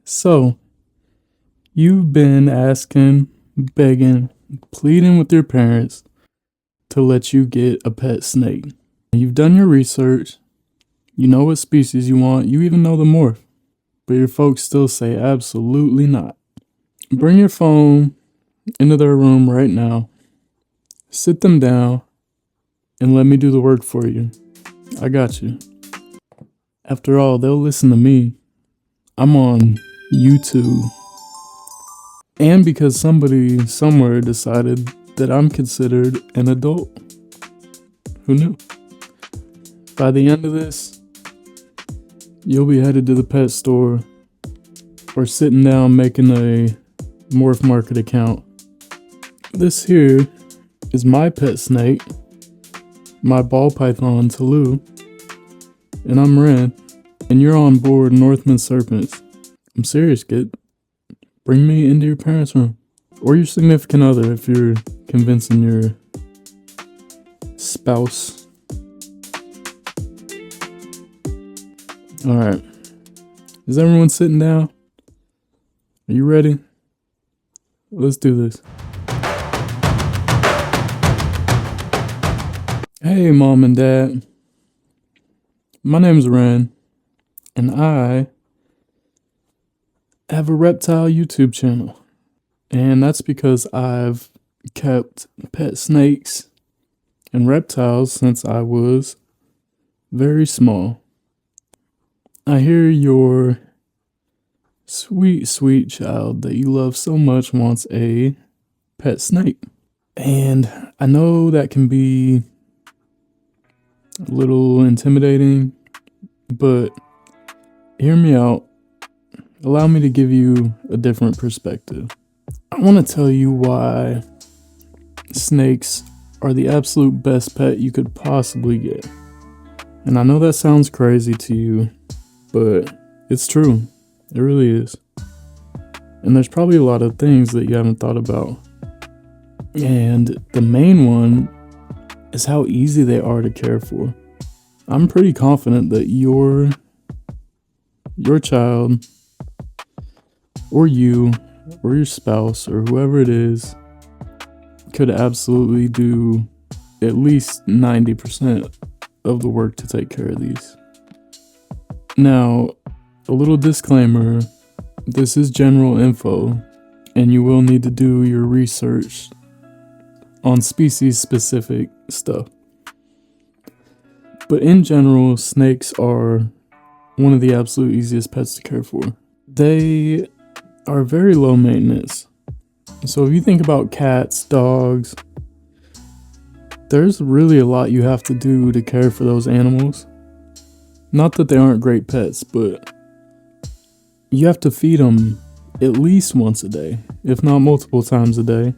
So, you've been asking, begging, pleading with your parents to let you get a pet snake. You've done your research, you know what species you want, you even know the morph, but your folks still say absolutely not. Bring your phone into their room right now, sit them down, and let me do the work for you. I got you. After all, they'll listen to me. I'm on YouTube. And because somebody somewhere decided that I'm considered an adult. Who knew? By the end of this, you'll be headed to the pet store or sitting down making a Morph Market account. This here is my pet snake, my ball python Tolu, and I'm Ren, and you're on board Northman Serpents. I'm serious, kid. Bring me into your parents' room. Or your significant other if you're convincing your spouse. Alright. Is everyone sitting down? Are you ready? Let's do this. Hey, Mom and Dad. My name's Ren, and I have a reptile YouTube channel. And that's because I've kept pet snakes and reptiles since I was very small. I hear your sweet, sweet child that you love so much wants a pet snake. And I know that can be a little intimidating, but hear me out. Allow me to give you a different perspective. I want to tell you why snakes are the absolute best pet you could possibly get. And I know that sounds crazy to you, but it's true. It really is. And there's probably a lot of things that you haven't thought about. And the main one is how easy they are to care for. I'm pretty confident that your child or you or your spouse or whoever it is could absolutely do at least 90% of the work to take care of these. Now, a little disclaimer, this is general info and you will need to do your research on species specific stuff. But in general, snakes are one of the absolute easiest pets to care for. They are very low maintenance. So if you think about cats, dogs, there's really a lot you have to do to care for those animals. Not that they aren't great pets, but you have to feed them at least once a day, if not multiple times a day.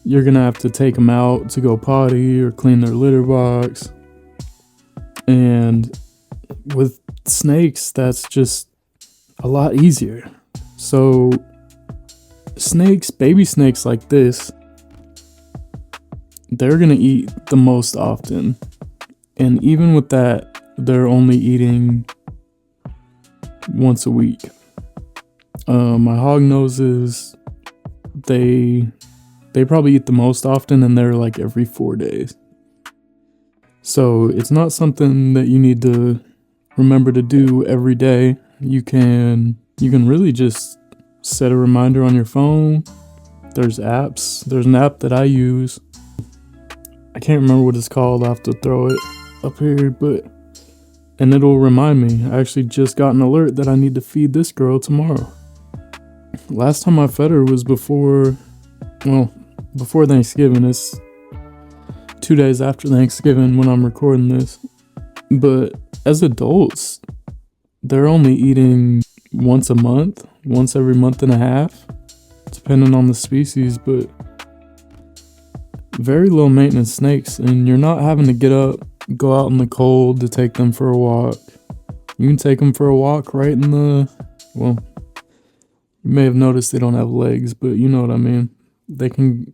You're gonna have to take them out to go potty or clean their litter box. And with snakes, that's just a lot easier. So snakes, baby snakes like this, they're gonna eat the most often. And even with that, they're only eating once a week. My hog noses, they probably eat the most often, and they're like every 4 days. So it's not something that you need to remember to do every day. You can really just set a reminder on your phone. There's apps. There's an app that I use. I can't remember what it's called. I'll have to throw it up here, and it'll remind me. I actually just got an alert that I need to feed this girl tomorrow. Last time I fed her was before Thanksgiving. It's 2 days after Thanksgiving when I'm recording this. But as adults, they're only eating once a month, once every month and a half, depending on the species, but very low maintenance snakes, and you're not having to get up, go out in the cold to take them for a walk. You can take them for a walk right in the, well, you may have noticed they don't have legs, but you know what I mean. They can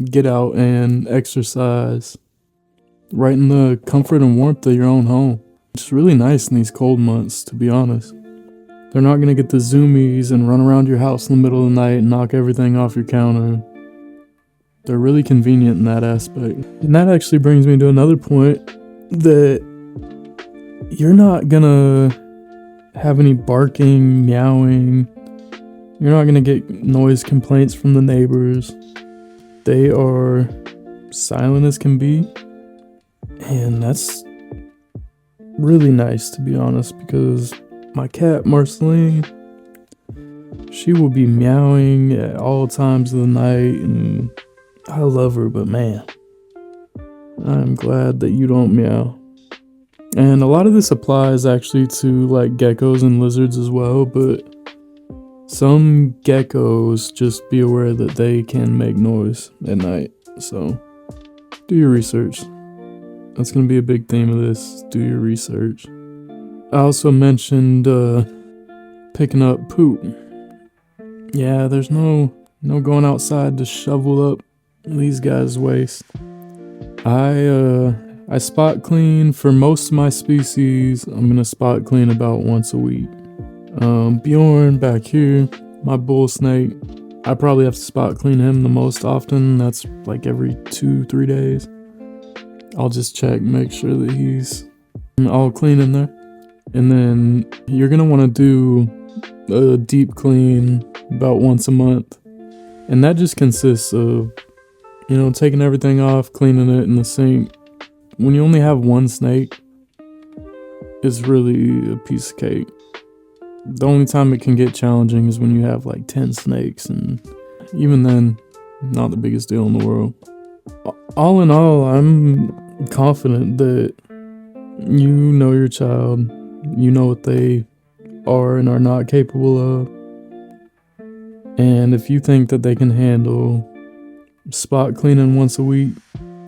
get out and exercise right in the comfort and warmth of your own home. It's really nice in these cold months, to be honest. They're not going to get the zoomies and run around your house in the middle of the night and knock everything off your counter. They're really convenient in that aspect. And that actually brings me to another point, that you're not going to have any barking, meowing. You're not going to get noise complaints from the neighbors. They are silent as can be. And that's really nice, to be honest, because my cat, Marceline, she will be meowing at all times of the night, and I love her, but man, I'm glad that you don't meow. And a lot of this applies actually to like geckos and lizards as well, but some geckos, just be aware that they can make noise at night. So do your research. That's going to be a big theme of this. Do your research. I also mentioned picking up poop. Yeah, there's no going outside to shovel up these guys' waste. I spot clean for most of my species. I'm gonna spot clean about once a week. Bjorn back here, my bull snake, I probably have to spot clean him the most often. That's like every 2-3 days. I'll just check, make sure that he's all clean in there. And then you're gonna wanna do a deep clean about once a month. And that just consists of, taking everything off, cleaning it in the sink. When you only have one snake, it's really a piece of cake. The only time it can get challenging is when you have like 10 snakes, and even then, not the biggest deal in the world. All in all, I'm confident that you know your child, you know what they are and are not capable of. And if you think that they can handle spot cleaning once a week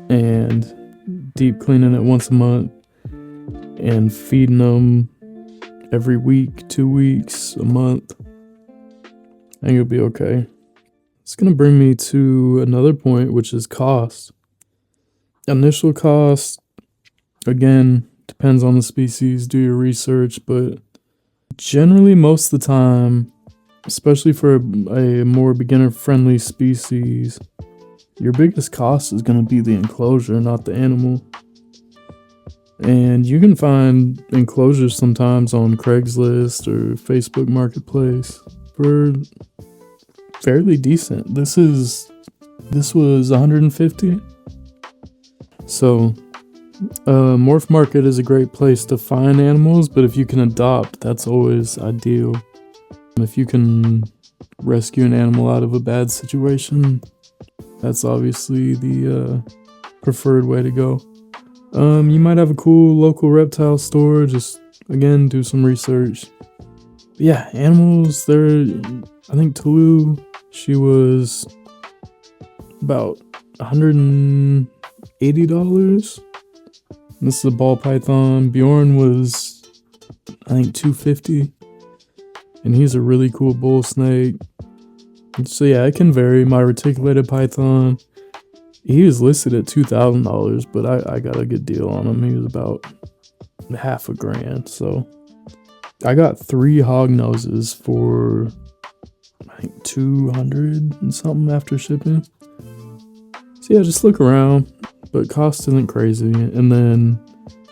and deep cleaning it once a month and feeding them every week, 2 weeks, a month, I think you'll be okay. It's going to bring me to another point, which is cost. Initial cost, again, depends on the species, do your research, but generally most of the time, especially for a more beginner-friendly species, your biggest cost is going to be the enclosure, not the animal. And you can find enclosures sometimes on Craigslist or Facebook Marketplace for fairly decent. This was $150. So Morph Market is a great place to find animals, but if you can adopt, that's always ideal. If you can rescue an animal out of a bad situation, that's obviously the preferred way to go. You might have a cool local reptile store. Just, again, do some research. But yeah, animals, I think Tulu, she was about $180. This is a ball python. Bjorn was, I think, $250. And he's a really cool bull snake. So yeah, it can vary. My reticulated python, he was listed at $2,000, but I got a good deal on him. He was about $500,000. So I got 3 hog noses for, I think, $200 and something after shipping. So yeah, just look around, but cost isn't crazy. And then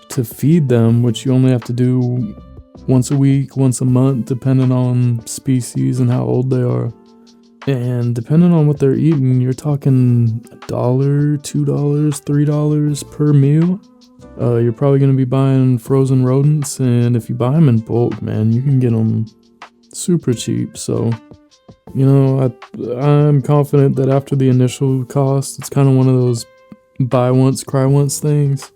to feed them, which you only have to do once a week, once a month, depending on species and how old they are. And depending on what they're eating, you're talking $1, $2, $3 per meal. You're probably going to be buying frozen rodents, and if you buy them in bulk, man, you can get them super cheap. So, I'm confident that after the initial cost, it's kind of one of those buy once, cry once things.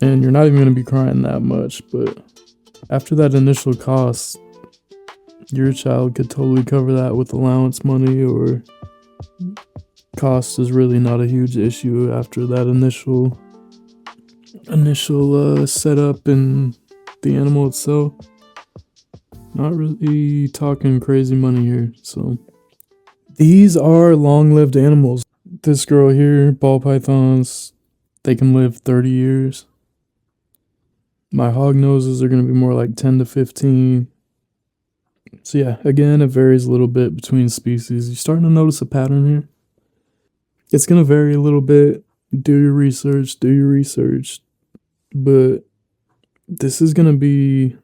And you're not even going to be crying that much, but after that initial cost, your child could totally cover that with allowance money, or cost is really not a huge issue after that initial setup and the animal itself. Not really talking crazy money here. So these are long-lived animals. This girl here, ball pythons, they can live 30 years. My hog noses are going to be more like 10 to 15. So yeah, again, it varies a little bit between species. You're starting to notice a pattern here. It's gonna vary a little bit. Do your research. But this is gonna be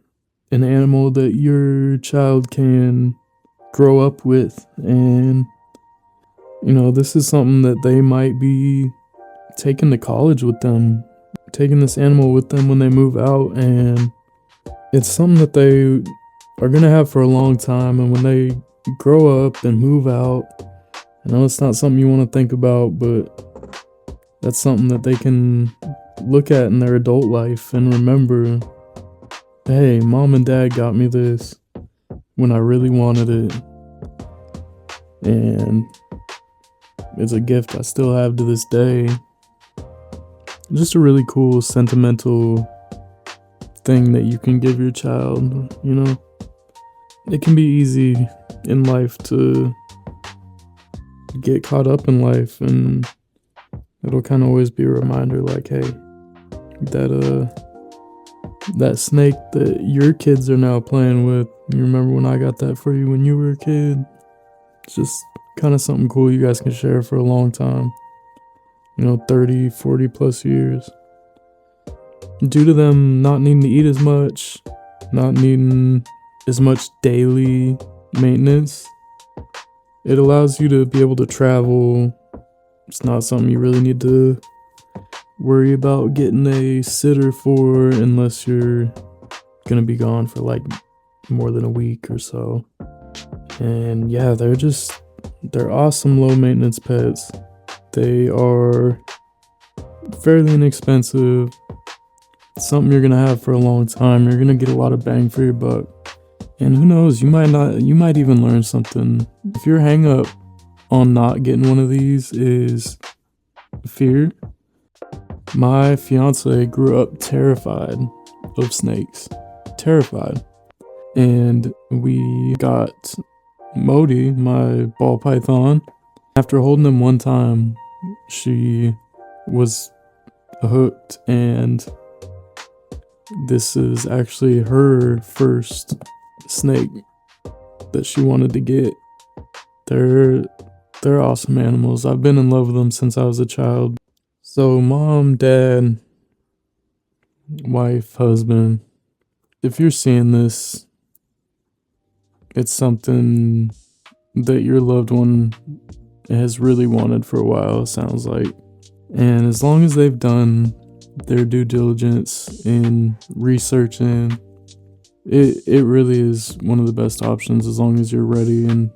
an animal that your child can grow up with, and this is something that they might be taking to college with them, taking this animal with them when they move out, and it's something that they are gonna have for a long time. And when they grow up and move out, I know it's not something you want to think about, but that's something that they can look at in their adult life and remember, hey, mom and dad got me this when I really wanted it, and it's a gift I still have to this day. Just a really cool sentimental thing that you can give your child. It can be easy in life to get caught up in life, and it'll kind of always be a reminder, like, hey, that snake that your kids are now playing with, you remember when I got that for you when you were a kid? It's just kind of something cool you guys can share for a long time. 30, 40 plus years. Due to them not needing to eat as much, not needing as much daily maintenance, it allows you to be able to travel. It's not something you really need to worry about getting a sitter for unless you're gonna be gone for like more than a week or so. And yeah, they're awesome low maintenance pets. They are fairly inexpensive. It's something you're gonna have for a long time. You're gonna get a lot of bang for your buck. And who knows, you might even learn something. If your hang up on not getting one of these is fear, my fiance grew up terrified of snakes. Terrified. And we got Modi, my ball python. After holding him one time, she was hooked, and this is actually her first snake that she wanted to get. They're awesome animals. I've been in love with them since I was a child. So mom, dad, wife, husband, if you're seeing this, it's something that your loved one has really wanted for a while, it sounds like. And as long as they've done their due diligence in researching, it really is one of the best options, as long as you're ready and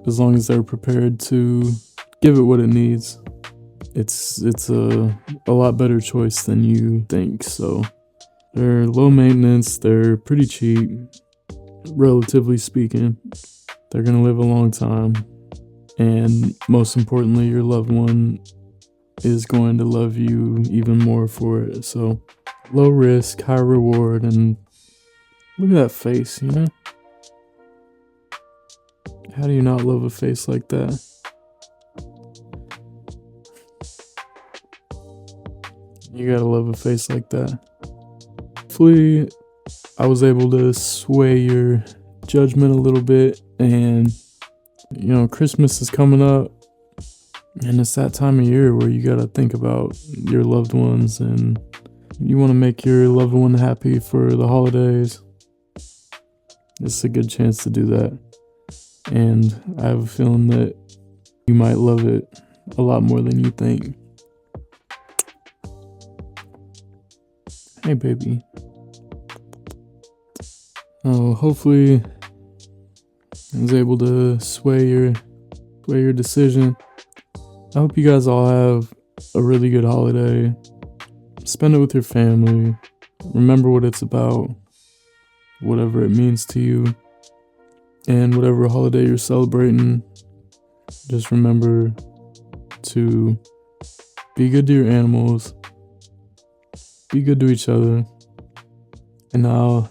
as long as they're prepared to give it what it needs. It's a lot better choice than you think. So they're low maintenance, they're pretty cheap, relatively speaking. They're gonna live a long time, and most importantly, your loved one is going to love you even more for it. So low risk, high reward. And look at that face, How do you not love a face like that? You gotta love a face like that. Hopefully I was able to sway your judgment a little bit. And Christmas is coming up, and it's that time of year where you gotta think about your loved ones, and you want to make your loved one happy for the holidays. It's a good chance to do that, and I have a feeling that you might love it a lot more than you think. Hey baby. Oh, hopefully I was able to sway your decision. I hope you guys all have a really good holiday. Spend it with your family. Remember what it's about, whatever it means to you, and whatever holiday you're celebrating. Just remember to be good to your animals, be good to each other, and I'll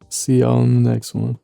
see y'all in the next one.